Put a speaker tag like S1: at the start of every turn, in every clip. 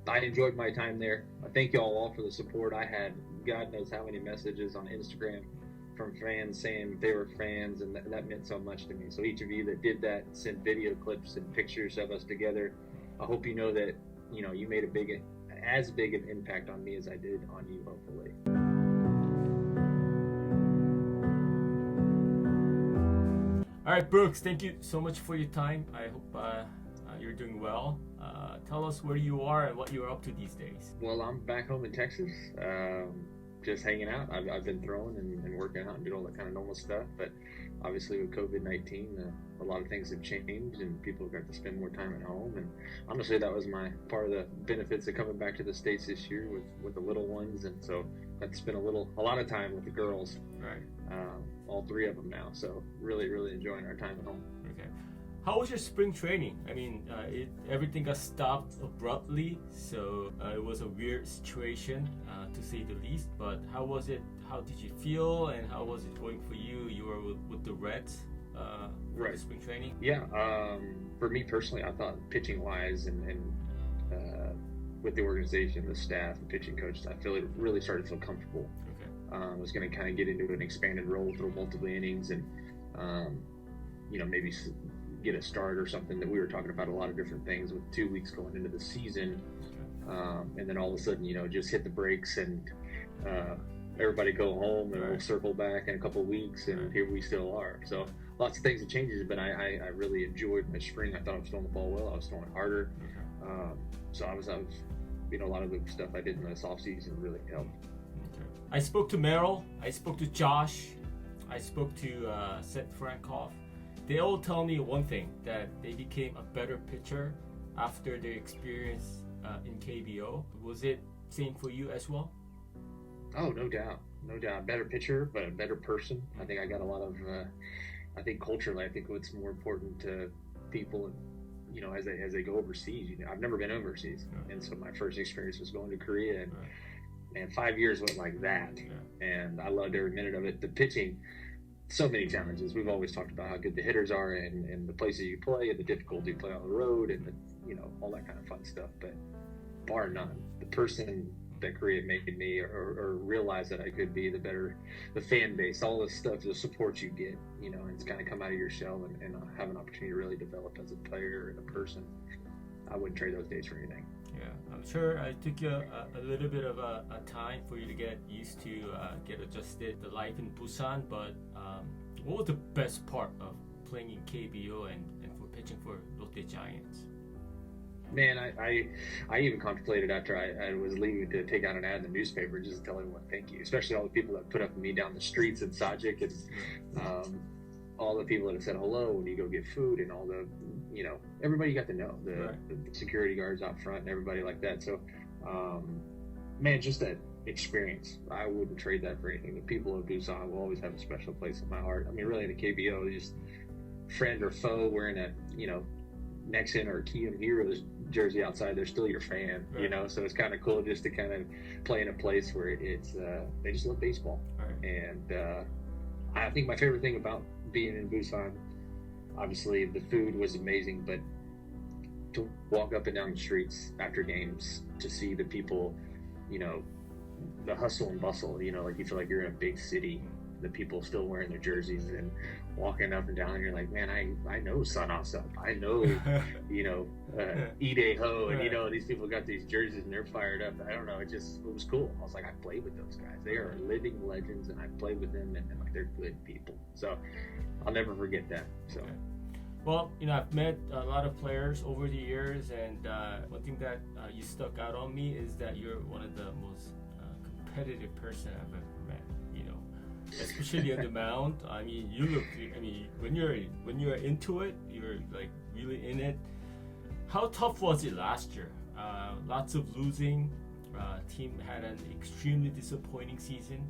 S1: I enjoyed my time there. I thank y'all all for the support. I had God knows how many messages on Instagram from fans saying they were fans, and that meant so much to me. So each of you that did that, sent video clips and pictures of us together, I hope you know that you made as big an impact on me as I did on you, hopefully.
S2: All right, Brooks, thank you so much for your time. I hope you're doing well. Tell us where you are and what you're up to these days.
S1: Well, I'm back home in Texas, just hanging out. I've been throwing and working out and doing all that kind of normal stuff, but obviously with COVID-19, a lot of things have changed and people got to spend more time at home, and honestly that was my part of the benefits of coming back to the States this year with the little ones, and so got to spend a lot of time with the girls.
S2: Right.
S1: All three of them now, so really enjoying our time at home.
S2: Okay. How was your spring training? I mean, everything got stopped abruptly, so it was a weird situation to say the least. But how was it? How did you feel, and how was it going for you? You were with the Reds for the spring training.
S1: Yeah. For me personally, I thought pitching wise and with the organization, the staff, the pitching coaches, I feel it really started to feel comfortable.
S2: Okay.
S1: I was going to kind of get into an expanded role, throw multiple innings, and maybe get a start or something. That we were talking about a lot of different things with 2 weeks going into the season, and then all of a sudden, just hit the brakes and everybody go home, and we'll circle back in a couple of weeks, and here we still are. So lots of things have changed, but I really enjoyed my spring. I thought I was throwing the ball well. I was throwing harder. So I was a lot of the stuff I did in this off season really helped.
S2: Okay. I spoke to Merrill. I spoke to Josh. I spoke to Seth Frankoff. They all tell me one thing, that they became a better pitcher after their experience in KBO. Was it same for you as well?
S1: Oh, no doubt. Better pitcher, but a better person. I think I got a lot of, culturally, I think what's more important to people, as they go overseas. I've never been overseas, and so my first experience was going to Korea, and 5 years went like that, and I loved every minute of it. The pitching, so many challenges. We've always talked about how good the hitters are, and the places you play, and the difficulty you play on the road, and all that kind of fun stuff. But bar none, the person that Korea made me, or realized that I could be, the fan base, all the stuff, the support you get, and it's kind of come out of your shell and have an opportunity to really develop as a player and a person. I wouldn't trade those days for anything.
S2: Yeah, I'm sure it took you a little bit of a time for you to get used to, get adjusted to life in Busan, but what was the best part of playing in KBO and for pitching for 롯데자이언츠?
S1: Man, I even contemplated after I was leaving to take out an ad in the newspaper just to tell everyone thank you, especially all the people that put up with me down the streets in Sajik, and all the people that have said hello when you go get food, and all the, everybody you got to know, the security guards out front and everybody like that. So, man, just that experience, I wouldn't trade that for anything. The people of Busan will always have a special place in my heart. I mean, really, in the KBO, just friend or foe wearing a, Nexon or Kiam Heroes jersey outside, they're still your fan, so it's kind of cool just to kind of play in a place where it's they just love baseball. And I think my favorite thing about being in Busan, obviously the food was amazing, but to walk up and down the streets after games, to see the people, the hustle and bustle, like you feel like you're in a big city, the people still wearing their jerseys and walking up and down, and you're like, man, I know Sun Asap, I know, Ide Ho, and these people got these jerseys and they're fired up. I don't know, it was cool. I was like, I played with those guys. They are living legends, and I played with them, and like, they're good people. So I'll never forget that. So.
S2: Okay. Well, I've met a lot of players over the years, and one thing that you stuck out on me is that you're one of the most competitive person I've ever met. Especially on the mound. I mean, when you're into it, you're like really in it. How tough was it last year? Lots of losing. Team had an extremely disappointing season,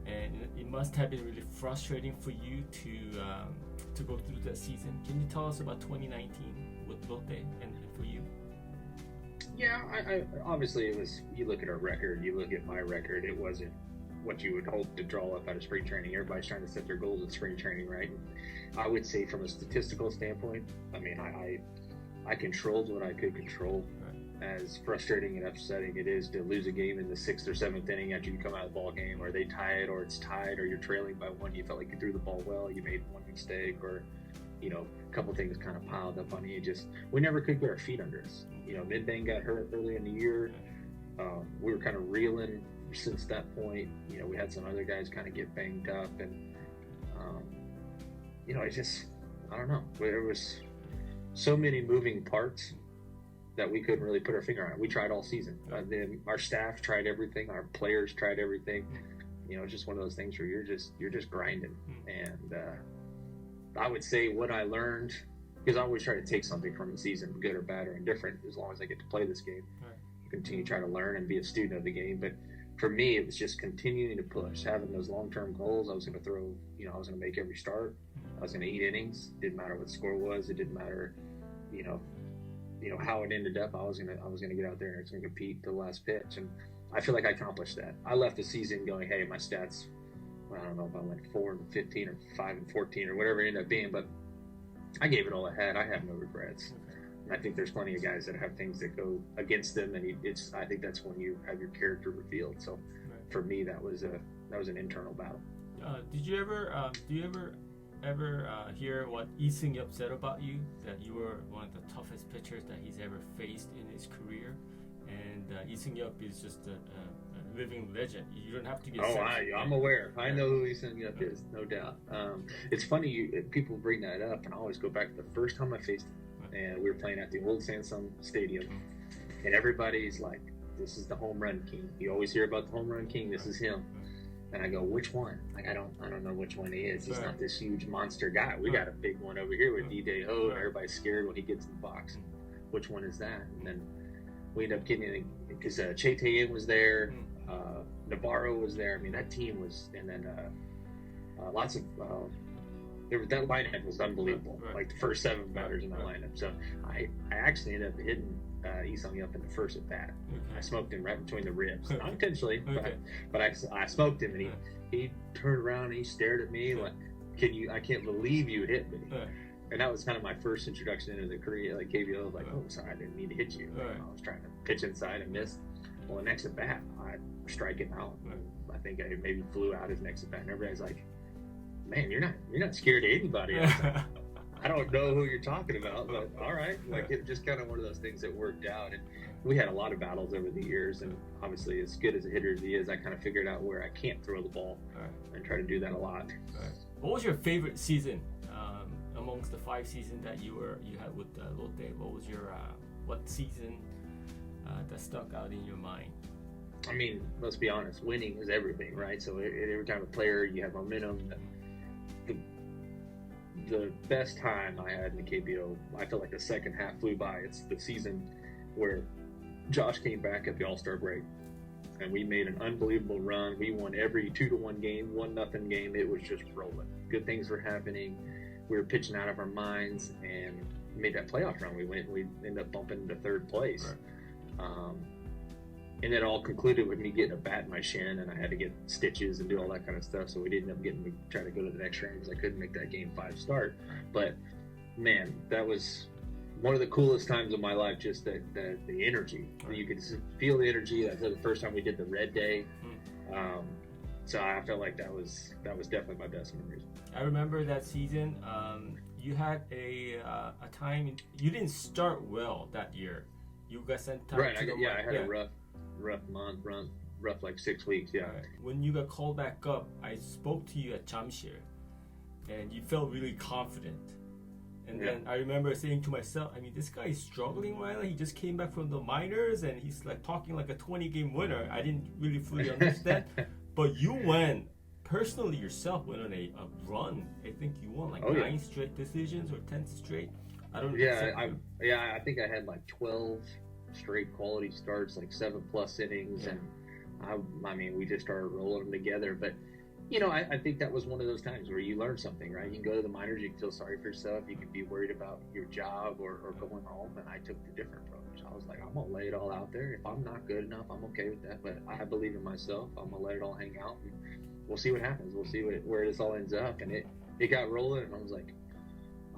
S2: and it must have been really frustrating for you to go through that season. Can you tell us about 2019 with Lotte and for you?
S1: Yeah, I obviously it was. You look at our record, you look at my record. It wasn't what you would hope to draw up out of spring training. Everybody's trying to set their goals in spring training, right? And I would say from a statistical standpoint, I mean, I controlled what I could control. as frustrating and upsetting it is to lose a game in the 6th or 7th inning after you come out of the ball game, or they tie it, or it's tied, or you're trailing by one, you felt like you threw the ball well, you made one mistake, or a couple things kind of piled up on you. We never could get our feet under us. Mid-Bang got hurt early in the year. We were kind of reeling since that point. We had some other guys kind of get banged up, and I don't know. There was so many moving parts that we couldn't really put our finger on it. We tried all season. Then our staff tried everything. Our players tried everything. It's just one of those things where you're just grinding. And I would say what I learned, because I always try to take something from the season, good or bad or indifferent, as long as I get to play this game. Continue to try to learn and be a student of the game. But for me, it was just continuing to push, having those long-term goals. I was going to throw, I was going to make every start. I was going to eat innings. Didn't matter what the score was. It didn't matter, how it ended up. I was going to get out there and I was going to compete to the last pitch. And I feel like I accomplished that. I left the season going, hey, my stats, I don't know if I went 4-15 or 5-14 or whatever it ended up being, but I gave it all I had. I have no regrets. And I think there's plenty of guys that have things that go against them, and I think that's when you have your character revealed. So for me, that was an internal battle.
S2: Do you ever hear what Lee Seung-yup said about you, that you were one of the toughest pitchers that he's ever faced in his career? And Lee Seung-yup is just a living legend. You don't have to get
S1: I'm aware. I know who Lee Seung-yup is, no doubt. It's funny, people bring that up, and I always go back to the first time I faced him. And we were playing at the old Samsung Stadium, and everybody's like, this is the Homerun King. You always hear about the Homerun King. This is him. And I go, which one? Like, I don't know which one he is. He's not this huge monster guy. We got a big one over here with D-Day-Ho, and everybody's scared when he gets in the box. Which one is that? And then we end up getting, because Che Tae-in was there, Navarro was there. I mean, that team was, and then lots of, that lineup was unbelievable. Like the first 7 batters in that lineup. So I actually ended up hitting Lee Seung-yup in the first at bat. I smoked him right between the ribs, not intentionally, but I smoked him, and he turned around and he stared at me like, I can't believe you hit me. And that was kind of my first introduction into the career, like KBO. I was like, oh, sorry, I didn't mean to hit you. I was trying to pitch inside and missed. Well, the next at bat, I strike him out. I think I maybe flew out his next at bat, and everybody's like, man, you're not scared of anybody. I don't know who you're talking about, but all right. Like, it just kind of one of those things that worked out. And we had a lot of battles over the years, and obviously, as good as a hitter as he is, I kind of figured out where I can't throw the ball and try to do that a lot.
S2: What was your favorite season amongst the 5 seasons that you had with Lotte? What was your what season that stuck out in your mind?
S1: I mean, let's be honest, winning is everything, right? So every time a player, you have momentum. The best time I had in the KBO, I feel like the second half flew by. It's the season where Josh came back at the All-Star break, and we made an unbelievable run. We won every 2-1 game, 1-0 game. It was just rolling. Good things were happening. We were pitching out of our minds, and made that playoff run. We ended up bumping to 3rd place. And it all concluded with me getting a bat in my shin, and I had to get stitches and do all that kind of stuff. So we didn't end up trying to go to the next round because I couldn't make that Game 5 start. But man, that was one of the coolest times of my life. Just the energy, you could feel the energy. That was the first time we did the Red Day. So I felt like that was definitely my best memories.
S2: I remember that season. You had a time you didn't start well that year. You got sent out.
S1: Right. I had a rough month, rough like 6 weeks. Yeah.
S2: Right. When you got called back up, I spoke to you at Jamshir, and you felt really confident. And then I remember saying to myself, I mean, this guy is struggling, right? Like, he just came back from the minors, and he's like talking like a 20-game winner. I didn't really fully understand. But you went on a run. I think you won like 9 straight decisions or 10 straight. I don't know.
S1: I think I had like 12 straight quality starts, like 7+ innings, and I mean, we just started rolling them together. But I think that was one of those times where you learn something, right? You can go to the minors, you can feel sorry for yourself, you can be worried about your job or going home, and I took the different approach. I was like, I'm gonna lay it all out there. If I'm not good enough, I'm okay with that, but I believe in myself. I'm gonna let it all hang out, and we'll see what happens. We'll see where this all ends up. And it got rolling, and I was like,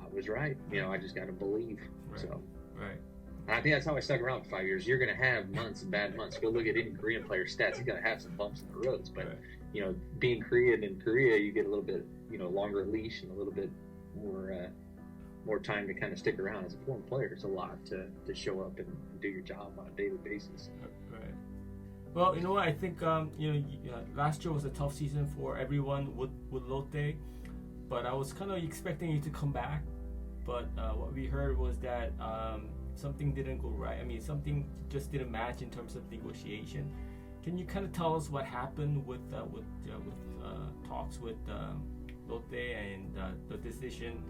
S1: I was right. I just got to believe.
S2: Right.
S1: And I think that's how I stuck around for 5 years. You're going to have months and bad months. Go look at any Korean player stats. He's going to have some bumps in the roads. But, you know, being Korean in Korea, you get a little bit, you know, longer leash and a little bit more time to kind of stick around. As a foreign player, it's a lot to show up and do your job on a daily basis.
S2: Right. Well, you know what? I think last year was a tough season for everyone with Lotte, but I was kind of expecting you to come back. But what we heard was that something didn't go right. I mean, something just didn't match in terms of negotiation. Can you kind of tell us what happened with talks with Lotte and the decision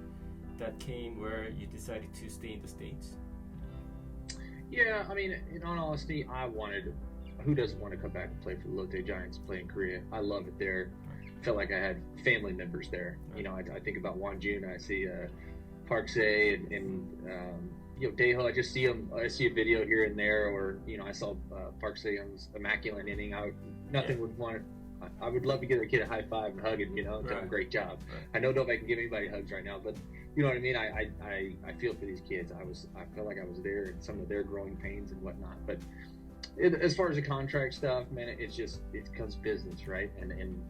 S2: that came where you decided to stay in the States?
S1: Yeah, I mean, in all honesty, who doesn't want to come back and play for the 롯데자이언츠, play in Korea? I love it there. Felt like I had family members there. You know, I think about Wonjun, I see Park Se and you know, Daeho. I just see him. I see a video here and there, or you know, I saw Park Se-young's immaculate inning. I would love to give a kid a high five and hug him, you know, and tell him great job. I know nobody can give anybody hugs right now, but you know what I mean. I feel for these kids. I feel like I was there in some of their growing pains and whatnot. But as far as the contract stuff, man, it becomes business, right? And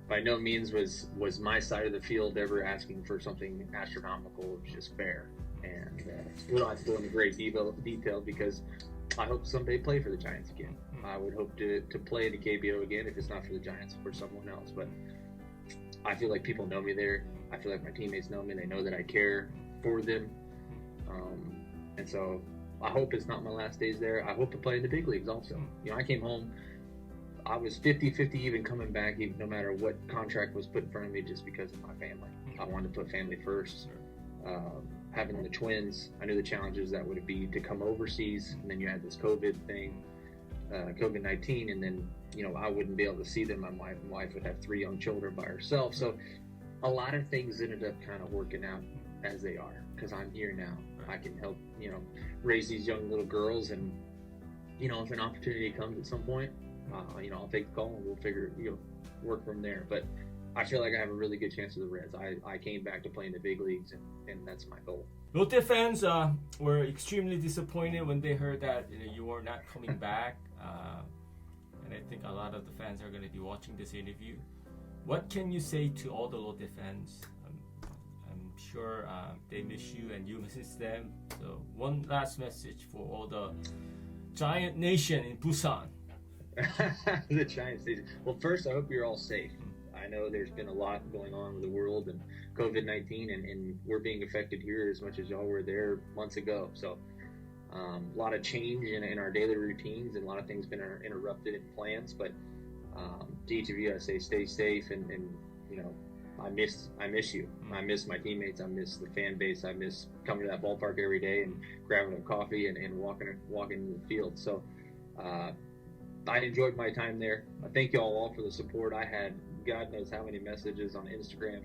S1: by no means was my side of the field ever asking for something astronomical. It was just fair. And we don't have to go into great detail because I hope someday play for the Giants again. I would hope to play in the KBO again, if it's not for the Giants, for someone else. But I feel like people know me there. I feel like my teammates know me. They know that I care for them. And so I hope it's not my last days there. I hope to play in the big leagues also. You know, I came home, I was 50-50 even coming back, even no matter what contract was put in front of me, just because of my family. I wanted to put family first. Having the twins, I knew the challenges that would be to come overseas, and then you had this COVID thing, COVID-19, and then, you know, I wouldn't be able to see them. My wife would have 3 young children by herself. So a lot of things ended up kind of working out as they are, because I'm here now. I can help, you know, raise these young little girls, and, you know, if an opportunity comes at some point, you know, I'll take the call and we'll work from there. But I feel like I have a really good chance with the Reds. I came back to play in the big leagues, and that's my goal.
S2: Lotte fans were extremely disappointed when they heard that you were not coming back. And I think a lot of the fans are going to be watching this interview. What can you say to all the Lotte fans? I'm sure they miss you and you miss them. So one last message for all the Giant Nation in Busan.
S1: The Giants Nation. Well, first, I hope you're all safe. I know there's been a lot going on with the world and COVID-19, and we're being affected here as much as y'all were there months ago. So a lot of change in our daily routines, and a lot of things been interrupted in plans. But Dktv, I say stay safe, and you know, I miss you. I miss my teammates. I miss the fan base. I miss coming to that ballpark every day and grabbing a coffee and walking in the field. So I enjoyed my time there. I thank y'all all for the support. I had God knows how many messages on Instagram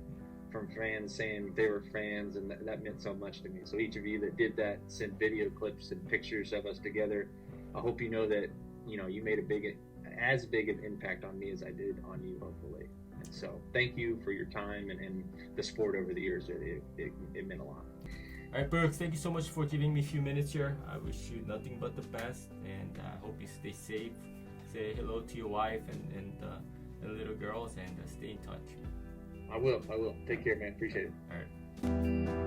S1: from fans saying they were fans, and that meant so much to me. So each of you that did that, sent video clips and pictures of us together, I hope you know that, you know, you made as big an impact on me as I did on you, hopefully. And so thank you for your time and the support over the years. It meant a lot.
S2: All right, Burke, thank you so much for giving me a few minutes here. I wish you nothing but the best, and I hope you stay safe. Say hello to your wife and the little girls, and stay in touch.
S1: I will. Take care, man. Appreciate it.
S2: All right.